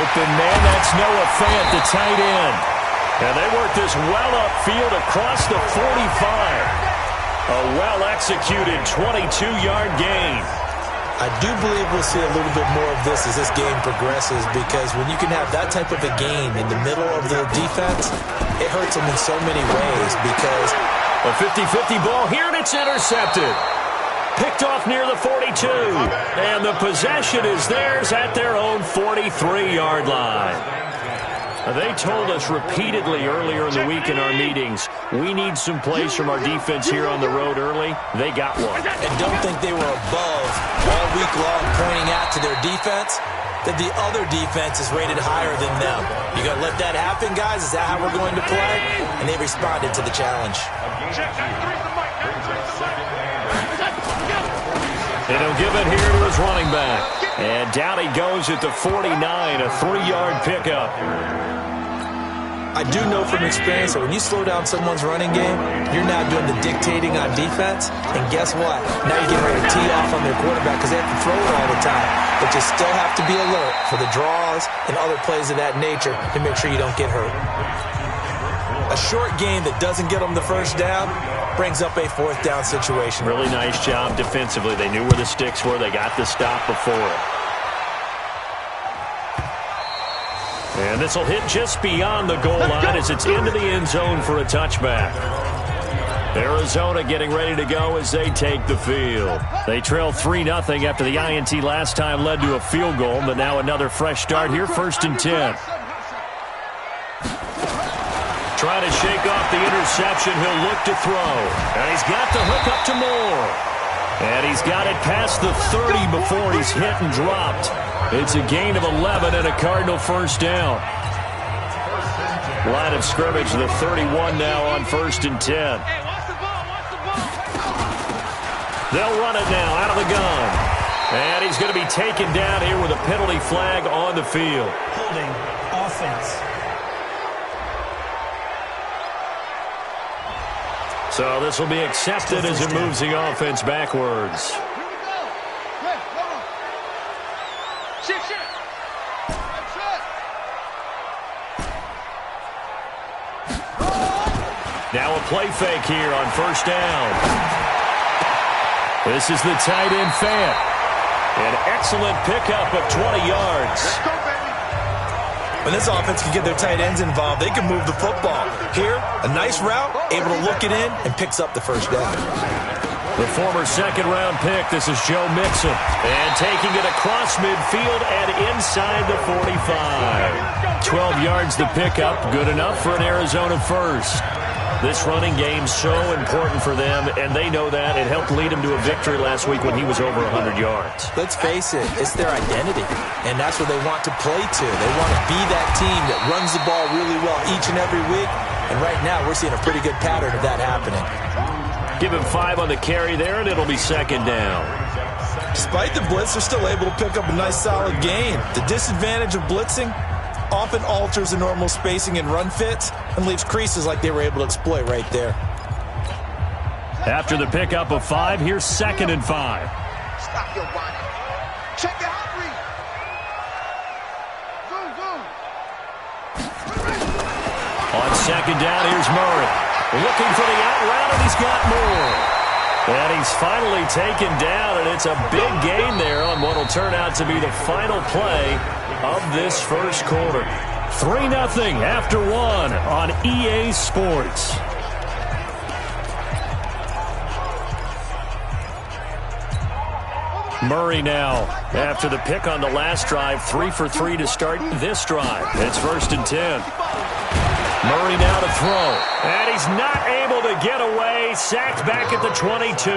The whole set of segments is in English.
open man. That's Noah Fant, the tight end. And they work this well upfield across the 45. A well-executed 22-yard gain. I do believe we'll see a little bit more of this as this game progresses, because when you can have that type of a gain in the middle of the defense, it hurts them in so many ways. Because a 50-50 ball here, and it's intercepted. Picked off near the 42. And the possession is theirs at their own 43-yard line. They told us repeatedly earlier in the week in our meetings, we need some plays from our defense here on the road early. They got one. And don't think they were above all week long pointing out to their defense that the other defense is rated higher than them. You got to let that happen, guys? Is that how we're going to play? And they responded to the challenge. And he'll give it here to his running back. And down he goes at the 49, a 3-yard pickup. I do know from experience that when you slow down someone's running game, you're now doing the dictating on defense. And guess what? Now you're getting ready to tee off on their quarterback because they have to throw it all the time. But you still have to be alert for the draws and other plays of that nature to make sure you don't get hurt. A short game that doesn't get them the first down brings up a 4th down situation. Really nice job defensively. They knew where the sticks were. They got the stop before it. And this will hit just beyond the goal line as it's into the end zone for a touchback. Arizona getting ready to go as they take the field. They trail 3-0 after the INT last time led to a field goal, but now another fresh start here, 1st and 10. Trying to shake off the interception. He'll look to throw. And he's got the hook up to Moore. And he's got it past the 30 before he's hit and dropped. It's a gain of 11 and a Cardinal first down. Line of scrimmage, the 31 now on 1st and 10. They'll run it now out of the gun. And he's going to be taken down here with a penalty flag on the field. Holding offense. So this will be accepted as it moves the offense backwards. Now a play fake here on 1st down. This is the tight end Fant. An excellent pickup of 20 yards. When this offense can get their tight ends involved, they can move the football. Here, a nice route, able to look it in, and picks up the first down. The former 2nd-round pick, this is Joe Mixon. And taking it across midfield and inside the 45. 12 yards the pickup, good enough for an Arizona first. This running game's so important for them, and they know that. It helped lead them to a victory last week when he was over 100 yards. Let's face it, it's their identity, and that's what they want to play to. They want to be that team that runs the ball really well each and every week, and right now we're seeing a pretty good pattern of that happening. Give him 5 on the carry there, and it'll be 2nd down. Despite the blitz, they're still able to pick up a nice solid gain. The disadvantage of blitzing often alters the normal spacing and run fits and leaves creases like they were able to exploit right there. After the pickup of 5, here's 2nd and 5. Stop your whining. Check your hot read. On 2nd down, here's Murray. Looking for the out route, and he's got more. And he's finally taken down, and it's a big gain there on what will turn out to be the final play of this first quarter. 3-0 after 1 on EA Sports. Murray now, after the pick on the last drive, 3 for 3 to start this drive. It's 1st and 10. Murray now to throw. And he's not able to get away. Sacked back at the 22.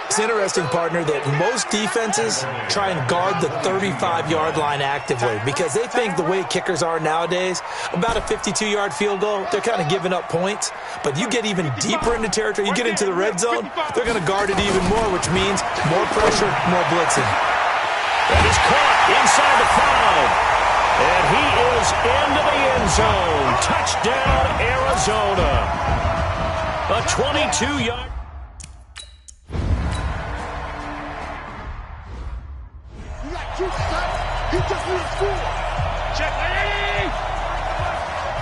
It's interesting, partner, that most defenses try and guard the 35-yard line actively because they think the way kickers are nowadays, about a 52-yard field goal, they're kind of giving up points. But you get even deeper into territory, you get into the red zone, they're going to guard it even more, which means more pressure, more blitzing. And he's caught inside the 5. And he is into the end zone. Touchdown, Arizona. A 22-yard. He just need to score. Check. Ready.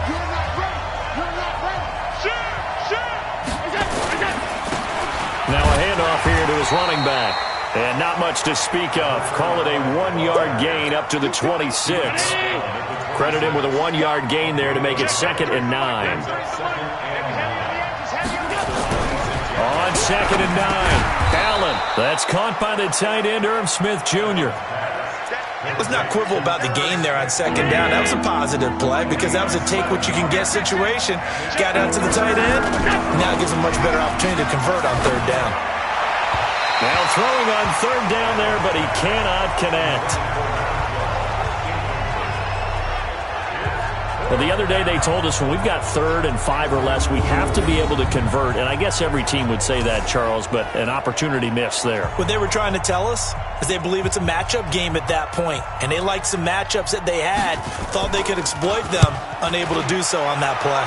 You're not ready. You're not ready. Now a handoff here to his running back. And not much to speak of. Call it a 1-yard gain up to the 26. Credit him with a 1-yard gain there to make it 2nd and 9. On 2nd and 9. Allen. That's caught by the tight end, Irv Smith Jr. Let's not quibble about the gain there on 2nd down. That was a positive play because that was a take-what-you-can-get situation. Got out to the tight end. Now it gives him a much better opportunity to convert on 3rd down. Now throwing on 3rd down there, but he cannot connect. Well, the other day they told us when we've got 3rd and 5 or less, we have to be able to convert. And I guess every team would say that, Charles, but an opportunity missed there. What they were trying to tell us is they believe it's a matchup game at that point. And they liked some matchups that they had, thought they could exploit them, unable to do so on that play.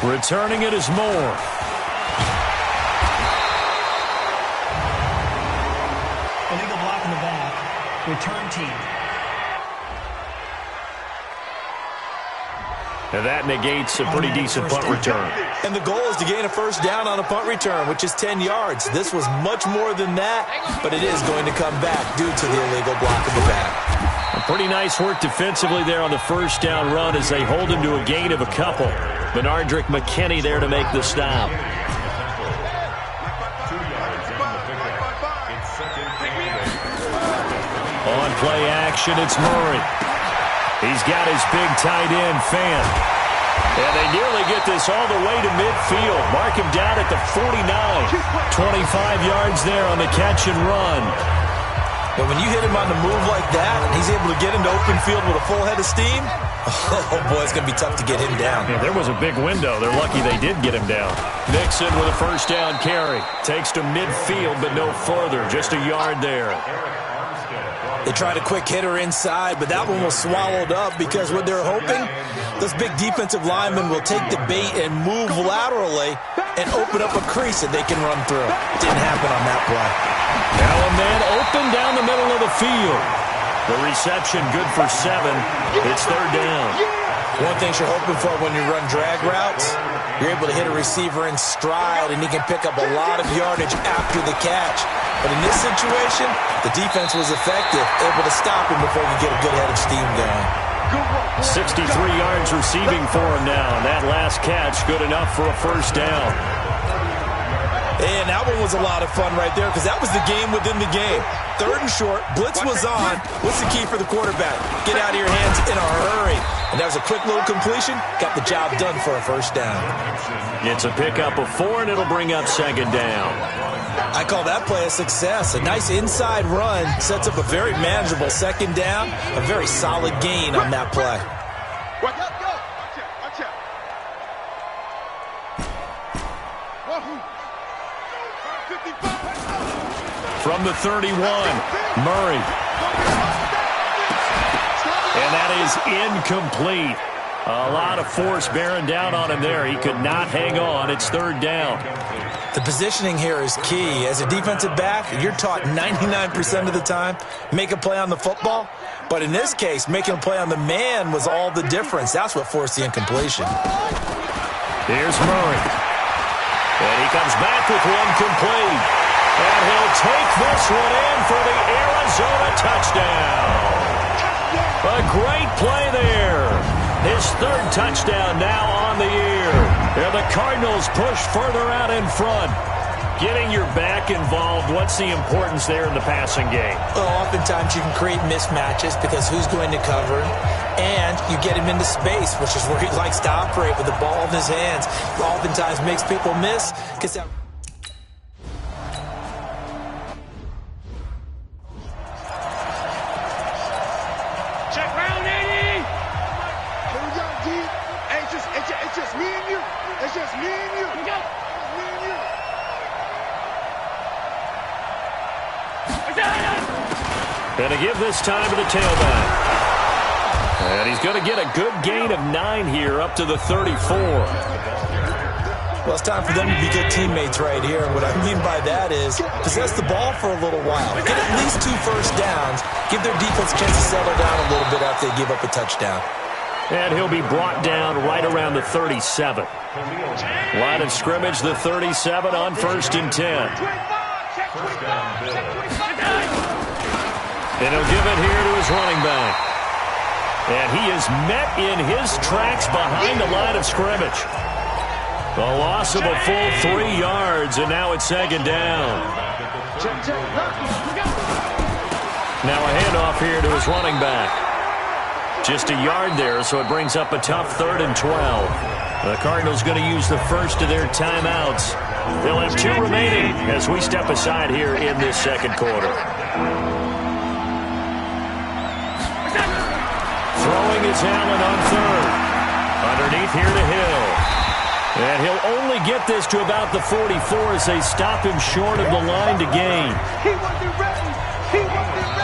Returning it is Moore. Illegal block in the back. Return team. And that negates a pretty decent punt return. And the goal is to gain a 1st down on a punt return, which is 10 yards. This was much more than that, but it is going to come back due to the illegal block in the back. Pretty nice work defensively there on the 1st down run as they hold him to a gain of a couple. Benardrick McKinney there to make the stop. On play action, it's Murray. He's got his big tight end, Fan. And they nearly get this all the way to midfield. Mark him down at the 49. 25 yards there on the catch and run. But when you hit him on the move like that, and he's able to get into open field with a full head of steam, oh boy, it's going to be tough to get him down. Yeah, there was a big window. They're lucky they did get him down. Mixon with a 1st down carry. Takes to midfield, but no further. Just a yard there. They tried a quick hitter inside, but that one was swallowed up because what they're hoping, those big defensive linemen will take the bait and move laterally and open up a crease that they can run through. Didn't happen on that play. Now a man open down the middle of the field. The reception good for 7. It's 3rd down. One thing you're hoping for when you run drag routes, you're able to hit a receiver in stride and he can pick up a lot of yardage after the catch. But in this situation, the defense was effective, able to stop him before he could get a good head of steam going. 63 yards receiving for him now. And that last catch good enough for a 1st down. And that one was a lot of fun right there because that was the game within the game. 3rd and short, blitz was on. What's the key for the quarterback? Get out of your hands in a hurry. And that was a quick little completion. Got the job done for a 1st down. It's a pickup of 4, and it'll bring up 2nd down. I call that play a success. A nice inside run sets up a very manageable 2nd down. A very solid gain on that play. Watch out. Watch out. From the 31, Murray. And that is incomplete. A lot of force bearing down on him there. He could not hang on. It's 3rd down. The positioning here is key. As a defensive back, you're taught 99% of the time, make a play on the football. But in this case, making a play on the man was all the difference. That's what forced the incompletion. Here's Murray. And he comes back with one complete. And he'll take this one in for the Arizona touchdown. A great play there. His 3rd touchdown now on the year. And the Cardinals push further out in front. Getting your back involved, what's the importance there in the passing game? Well, oftentimes you can create mismatches because who's going to cover, and you get him into space, which is where he likes to operate with the ball in his hands. Oftentimes makes people miss because that... Check round 80. Here we go, D. Hey, it's just me and you. It's just me and you. It's me and you. And to give this time to the tailback. And he's going to get a good gain of 9 here up to the 34. Well, it's time for them to be good teammates right here. And what I mean by that is possess the ball for a little while. Get at least 2 first downs Give their defense a chance to settle down a little bit after they give up a touchdown. And he'll be brought down right around the 37. Line of scrimmage, the 37 on 1st and 10. And he'll give it here to his running back. And he is met in his tracks behind the line of scrimmage. A loss of a full 3 yards, and now it's 2nd down. Now a handoff here to his running back. Just a yard there, so it brings up a tough 3rd and 12. The Cardinals going to use the first of their timeouts. They'll have 2 remaining as we step aside here in this 2nd quarter. Throwing is Allen on 3rd. Underneath here to Hill. And he'll only get this to about the 44 as they stop him short of the line to gain.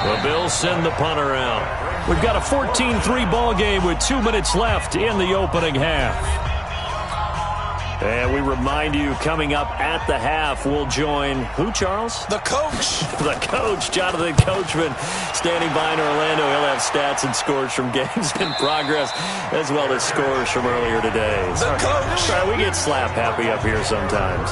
The Bills send the punter out. We've got a 14-3 ball game with 2 minutes left in the opening half. And we remind you, coming up at the half, we'll join who, Charles? The coach. The coach, Jonathan Coachman, standing by in Orlando. He'll have stats and scores from games in progress, as well as scores from earlier today. The coach. Right, we get slap happy up here sometimes.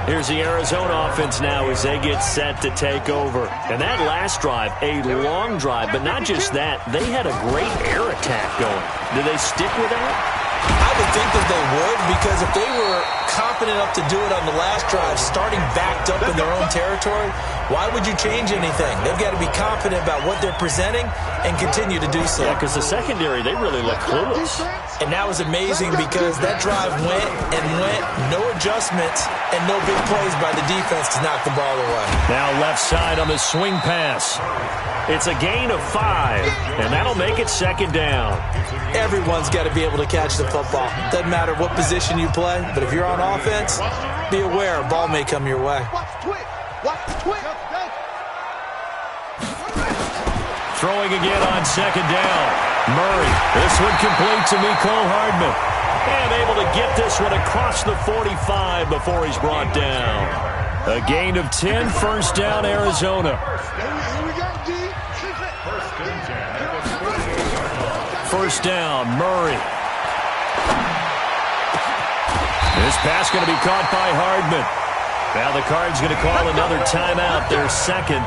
Here's the Arizona offense now as they get set to take over. And that last drive, a long drive, but not just that. They had a great air attack going. Do they stick with that? I would think that they would, because if they were confident enough to do it on the last drive, starting backed up in their own territory, why would you change anything? They've got to be confident about what they're presenting and continue to do so. Yeah, because the secondary, they really look clueless. And that was amazing because that drive went and went, no adjustments, and no big plays by the defense to knock the ball away. Now left side on the swing pass. It's a gain of 5, and that'll make it 2nd down. Everyone's got to be able to catch the football. Doesn't matter what position you play, but if you're on offense, be aware a ball may come your way. Throwing again on 2nd down. Murray. This one complete to Mecole Hardman. And able to get this one across the 45 before he's brought down. A gain of 10, 1st down, Arizona. 1st down, Murray. This pass going to be caught by Hardman. Now the Cards going to call another timeout, their 2nd,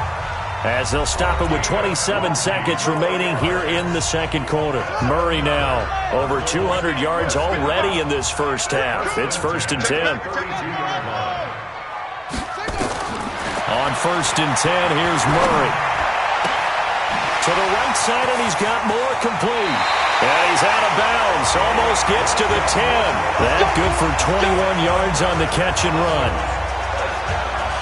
as they'll stop it with 27 seconds remaining here in the 2nd quarter. Murray now over 200 yards already in this first half. It's 1st and 10. On 1st and 10, here's Murray. To the right side, and he's got more complete. And he's out of bounds. Almost gets to the 10. That good for 21 yards on the catch and run.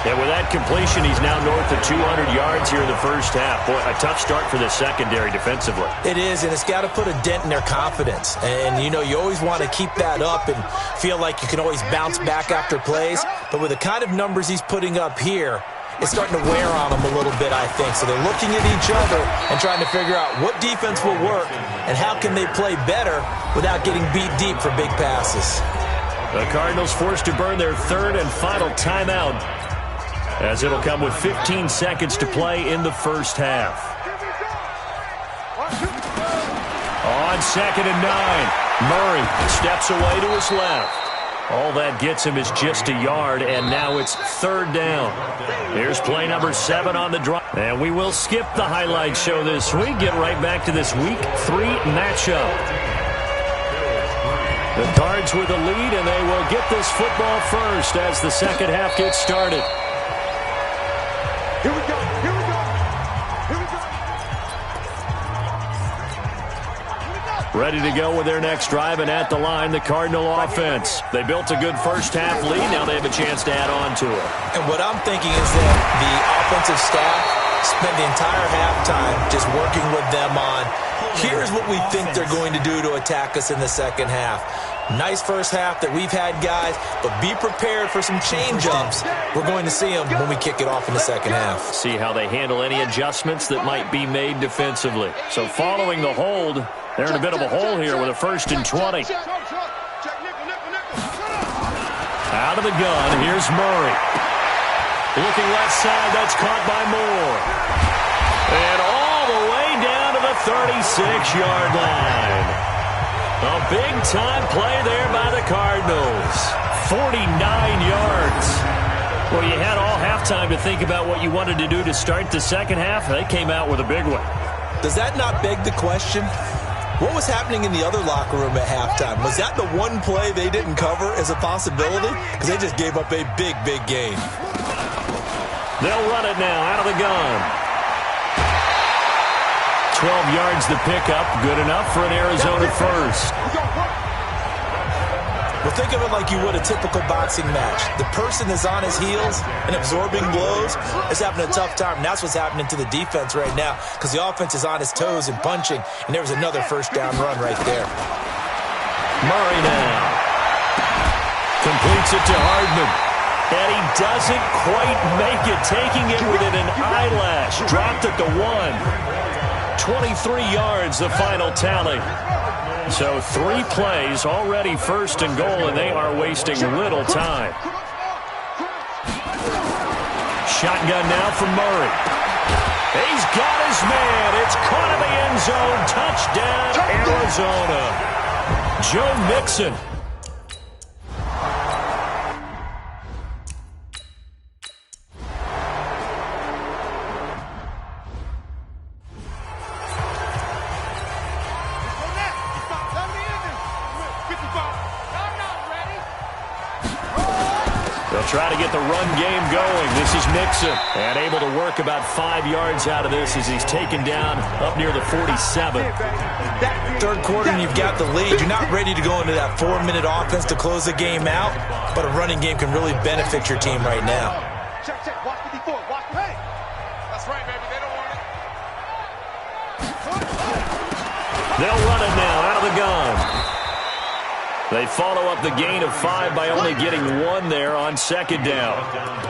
And with that completion, he's now north of 200 yards here in the first half. Boy, a tough start for the secondary defensively. It is, and it's got to put a dent in their confidence. And, you know, you always want to keep that up and feel like you can always bounce back after plays. But with the kind of numbers he's putting up here, it's starting to wear on them a little bit, I think. So they're looking at each other and trying to figure out what defense will work and how can they play better without getting beat deep for big passes. The Cardinals forced to burn their 3rd and final timeout, as it'll come with 15 seconds to play in the first half. On 2nd and 9, Murray steps away to his left. All that gets him is just a yard, and now it's 3rd down. Here's play number 7 on the drive. And we will skip the highlight show this week. Get right back to this Week 3 matchup. The Cards with a lead, and they will get this football first as the 2nd half gets started. Here we go. Here we go. Here we go. Ready to go with their next drive, and at the line, the Cardinal offense. They built a good first half lead. Now they have a chance to add on to it. And what I'm thinking is that the offensive staff spent the entire halftime just working with them on, here's what we think they're going to do to attack us in the 2nd half. Nice first half that we've had, guys, but be prepared for some change-ups. We're going to see them when we kick it off in the 2nd half. See how they handle any adjustments that might be made defensively. So following the hold, they're in a bit of a hole here with a 1st and 20. Out of the gun, here's Murray. Looking left side, that's caught by Moore. And all 36-yard line. A big-time play there by the Cardinals. 49 yards. Well, you had all halftime to think about what you wanted to do to start the second half. They came out with a big one. Does that not beg the question? What was happening in the other locker room at halftime? Was that the one play they didn't cover as a possibility? Because they just gave up a big, big gain. They'll run it now out of the gun. 12 yards the pickup. Good enough for an Arizona first. Well, think of it like you would a typical boxing match. The person is on his heels and absorbing blows is having a tough time. And that's what's happening to the defense right now because the offense is on its toes and punching. And there was another first down run right there. Murray now. Completes it to Hardman. And he doesn't quite make it, taking it within an eyelash. Dropped at the 1. 23 yards, the final tally. So 3 plays, already first and goal, and they are wasting little time. Shotgun now from Murray. He's got his man. It's caught in the end zone. Touchdown, Arizona. Joe Mixon. Try to get the run game going. This is Mixon. And able to work about 5 yards out of this as he's taken down up near the 47. Third quarter and you've got the lead. You're not ready to go into that 4-minute offense to close the game out, but a running game can really benefit your team right now. Check, check. Watch 54. Watch. Hey. That's right, baby. They don't want it. They'll run it now out of the gun. They follow up the gain of 5 by only getting 1 there on second down.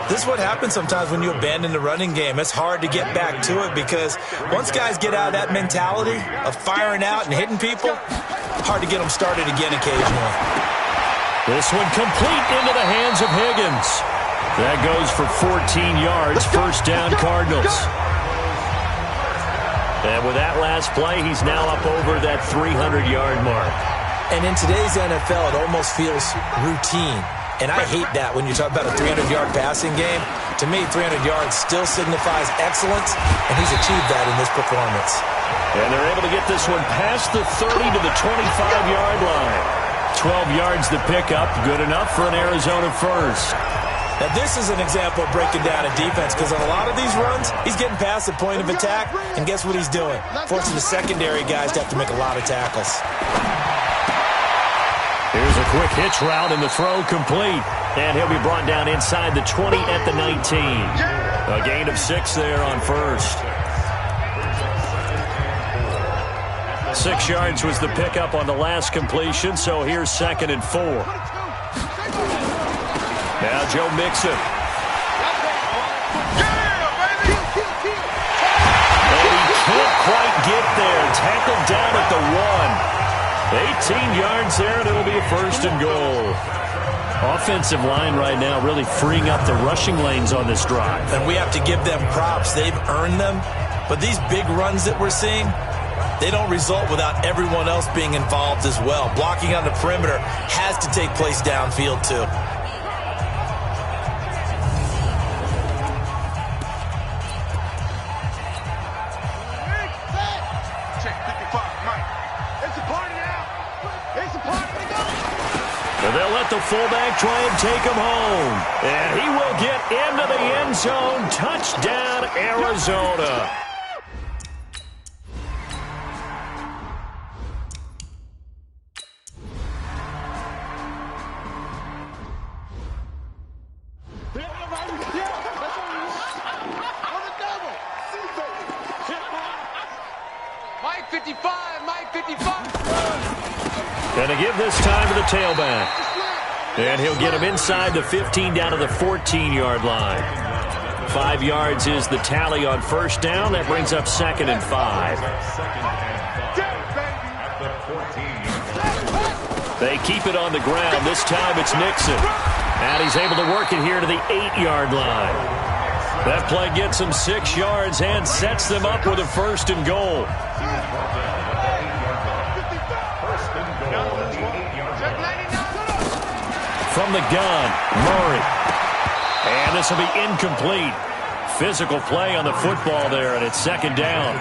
This is what happens sometimes when you abandon the running game. It's hard to get back to it because once guys get out of that mentality of firing out and hitting people, hard to get them started again occasionally. This one complete into the hands of Higgins. That goes for 14 yards, first down Cardinals. And with that last play, he's now up over that 300-yard mark. And in today's NFL, it almost feels routine. And I hate that when you talk about a 300-yard passing game. To me, 300 yards still signifies excellence, and he's achieved that in this performance. And they're able to get this one past the 30 to the 25-yard line. 12 yards the pickup, good enough for an Arizona first. Now, this is an example of breaking down a defense because on a lot of these runs, he's getting past the point of attack, and guess what he's doing? Forcing the secondary guys to have to make a lot of tackles. Here's a quick hitch route, and the throw complete. And he'll be brought down inside the 20 at the 19. A gain of 6 there on first. 6 yards was the pickup on the last completion, so here's 2nd and 4. Now Joe Mixon. And he can't quite get there. Tackled down at the 1. 18 yards there, and it'll be a first and goal. Offensive line right now really freeing up the rushing lanes on this drive. And we have to give them props. They've earned them. But these big runs that we're seeing, they don't result without everyone else being involved as well. Blocking on the perimeter has to take place downfield, too. They'll let the fullback try and take him home. And he will get into the end zone. Touchdown, Arizona. Mike 55, Mike 55. And to give this time to the tailback. And he'll get him inside the 15 down to the 14-yard line. 5 yards is the tally on first down. That brings up 2nd and 5. They keep it on the ground. This time it's Mixon. And he's able to work it here to the 8-yard line. That play gets them 6 yards and sets them up with a 1st and goal. From the gun, Murray. And this will be incomplete. Physical play on the football there, and it's 2nd down.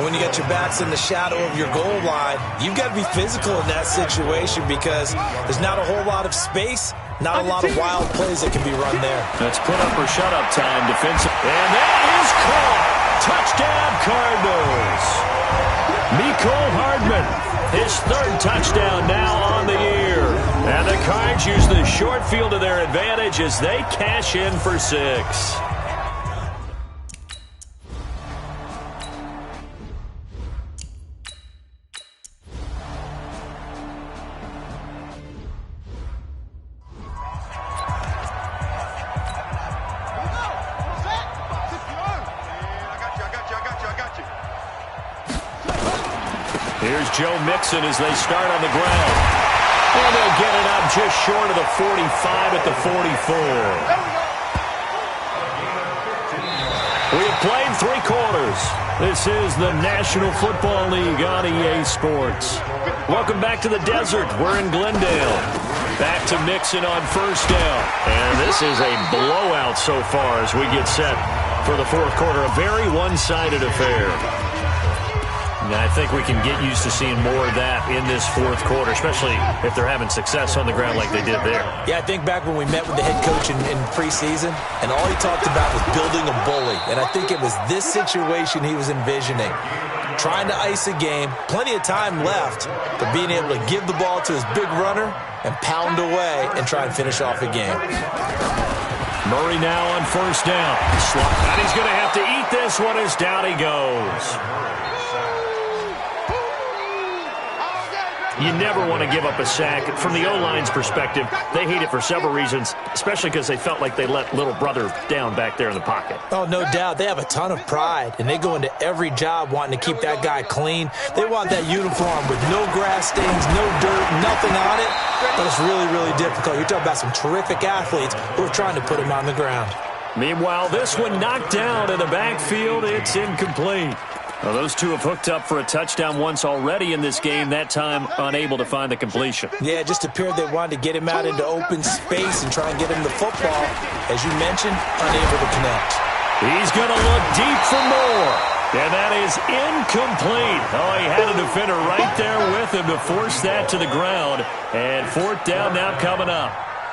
When you got your backs in the shadow of your goal line, you've got to be physical in that situation because there's not a whole lot of space, not a lot of wild plays that can be run there. That's put up or shut up time defensive. And that is caught. Touchdown, Cardinals. Mecole Hardman, his 3rd touchdown now on the year. And the Cards use the short field to their advantage as they cash in for 6. Here's Joe Mixon as they start on the ground. And they'll get it up just short of the 45 at the 44. We have played 3 quarters. This is the National Football League on EA Sports. Welcome back to the desert. We're in Glendale. Back to Mixon on 1st down. And this is a blowout so far as we get set for the 4th quarter. A very one-sided affair. And I think we can get used to seeing more of that in this 4th quarter, especially if they're having success on the ground like they did there. Yeah, I think back when we met with the head coach in preseason, and all he talked about was building a bully. And I think it was this situation he was envisioning. Trying to ice a game, plenty of time left, but being able to give the ball to his big runner and pound away and try and finish off a game. Murray now on 1st down. And he's going to have to eat this one as down he goes. You never want to give up a sack. From the O-line's perspective, they hate it for several reasons, especially because they felt like they let little brother down back there in the pocket. Oh, no doubt. They have a ton of pride, and they go into every job wanting to keep that guy clean. They want that uniform with no grass stains, no dirt, nothing on it. But it's really, really difficult. You're talking about some terrific athletes who are trying to put him on the ground. Meanwhile, this one knocked down in the backfield. It's incomplete. Well, those two have hooked up for a touchdown once already in this game, that time unable to find the completion. Yeah, it just appeared they wanted to get him out into open space and try and get him the football. As you mentioned, unable to connect. He's going to look deep for more. And that is incomplete. Oh, he had a defender right there with him to force that to the ground. And 4th down now coming up.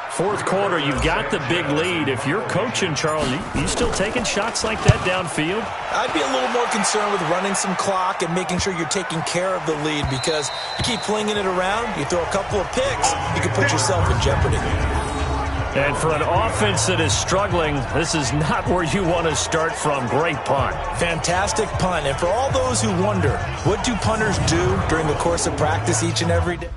4th quarter, you've got the big lead. If you're coaching, Charles, you still taking shots like that downfield? I'd be a little more concerned with running some clock and making sure you're taking care of the lead because you keep flinging it around, you throw a couple of picks, you can put yourself in jeopardy. And for an offense that is struggling, this is not where you want to start from. Great punt. Fantastic punt. And for all those who wonder, what do punters do during the course of practice each and every day?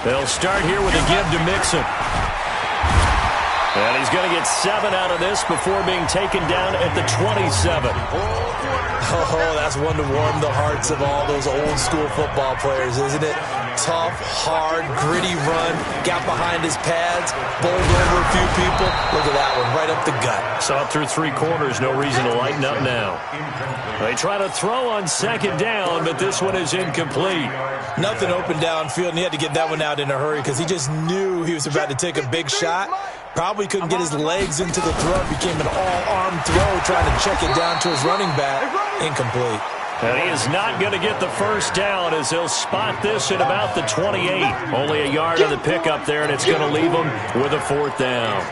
They'll start here with a give to Mixon. And he's going to get 7 out of this before being taken down at the 27. Oh, that's one to warm the hearts of all those old school football players, isn't it? Tough, hard, gritty run, got behind his pads, bowled over a few people. Look at that one, right up the gut. Saw it through 3 quarters, no reason to lighten up now. They try to throw on 2nd down, but this one is incomplete. Nothing open downfield, and he had to get that one out in a hurry because he just knew he was about to take a big shot. Probably couldn't get his legs into the throw. It became an all-arm throw, trying to check it down to his running back. Incomplete. And he is not going to get the 1st down as he'll spot this at about the 28. Only a yard of the pickup there, and it's going to leave him with a 4th down.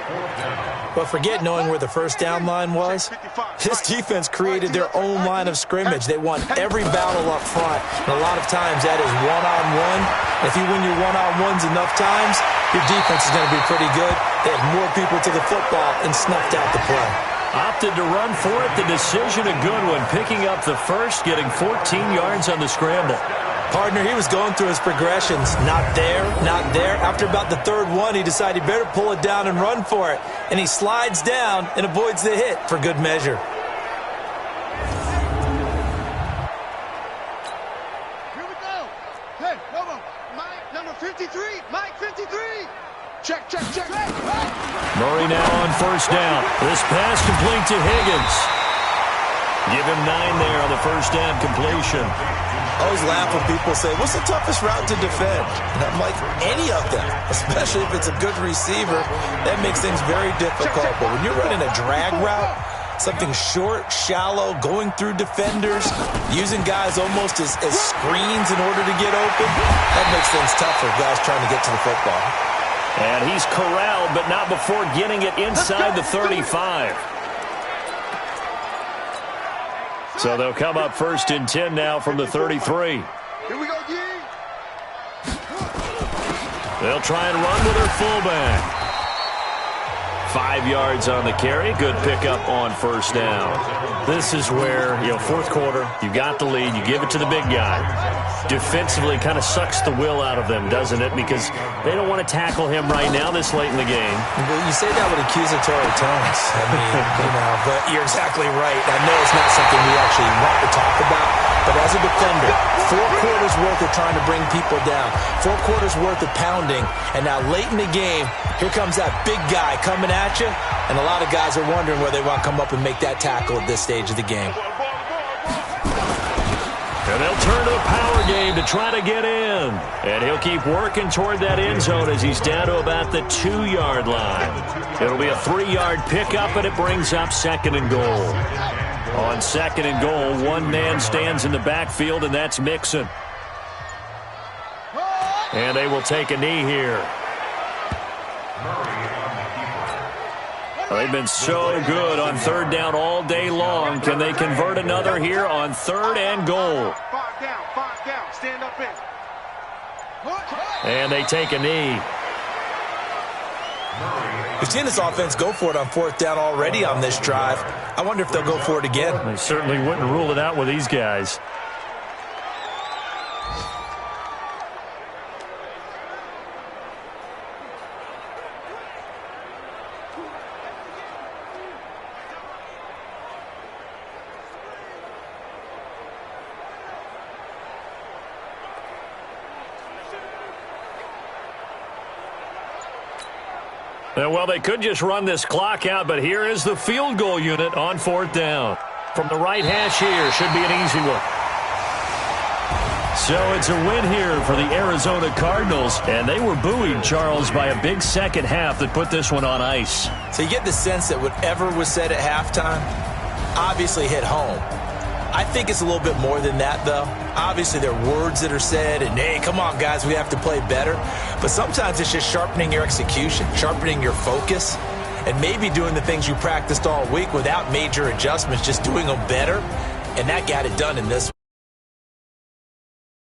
But forget knowing where the 1st down line was. This defense created their own line of scrimmage. They won every battle up front, and a lot of times that is one-on-one. If you win your one-on-ones enough times, your defense is going to be pretty good. They had more people to the football and snuffed out the play. Opted to run for it. The decision a good one. Picking up the 1st, getting 14 yards on the scramble. Partner, he was going through his progressions. Not there, not there. After about the third one, he decided he better pull it down and run for it. And he slides down and avoids the hit for good measure. Here we go. Hey, Romo. Mike, number 53. Mike, 53. Check, check, check. Murray now on first down. This pass complete to Higgins. Give him 9 there on the first down completion. I always laugh when people say, what's the toughest route to defend? And I'm like, any of them, especially if it's a good receiver. That makes things very difficult. But when you're running a drag route, something short, shallow, going through defenders, using guys almost as screens in order to get open, that makes things tough for guys trying to get to the football. And he's corralled, but not before getting it inside the 35. So they'll come up 1st and 10 now from the 33. Here we go, G. They'll try and run with their fullback. 5 yards on the carry. Good pickup on first down. This is where, fourth quarter, you got the lead, you give it to the big guy. Defensively kind of sucks the will out of them, doesn't it? Because they don't want to tackle him right now this late in the game. Well, you say that with accusatory tones. I mean, but you're exactly right. I know it's not something we actually want to talk about, but as a defender, 4 quarters worth of trying to bring people down, 4 quarters worth of pounding, and now late in the game, here comes that big guy coming at you, and a lot of guys are wondering whether they want to come up and make that tackle at this stage of the game. And they'll turn to a power game to try to get in. And he'll keep working toward that end zone as he's down to about the 2-yard line. It'll be a 3-yard pickup, and it brings up 2nd and goal. On 2nd and goal, one man stands in the backfield, and that's Mixon. And they will take a knee here. They've been so good on 3rd down all day long. Can they convert another here on 3rd and goal? 5 down, stand up in. And they take a knee. We've seen this offense go for it on 4th down already on this drive. I wonder if they'll go for it again. They certainly wouldn't rule it out with these guys. Well, they could just run this clock out, but here is the field goal unit on 4th down. From the right hash here, should be an easy one. So it's a win here for the Arizona Cardinals, and they were buoyed, Charles, by a big second half that put this one on ice. So you get the sense that whatever was said at halftime obviously hit home. I think it's a little bit more than that, though. Obviously, there are words that are said, and, hey, come on, guys, we have to play better. But sometimes it's just sharpening your execution, sharpening your focus, and maybe doing the things you practiced all week without major adjustments, just doing them better. And that got it done in this one.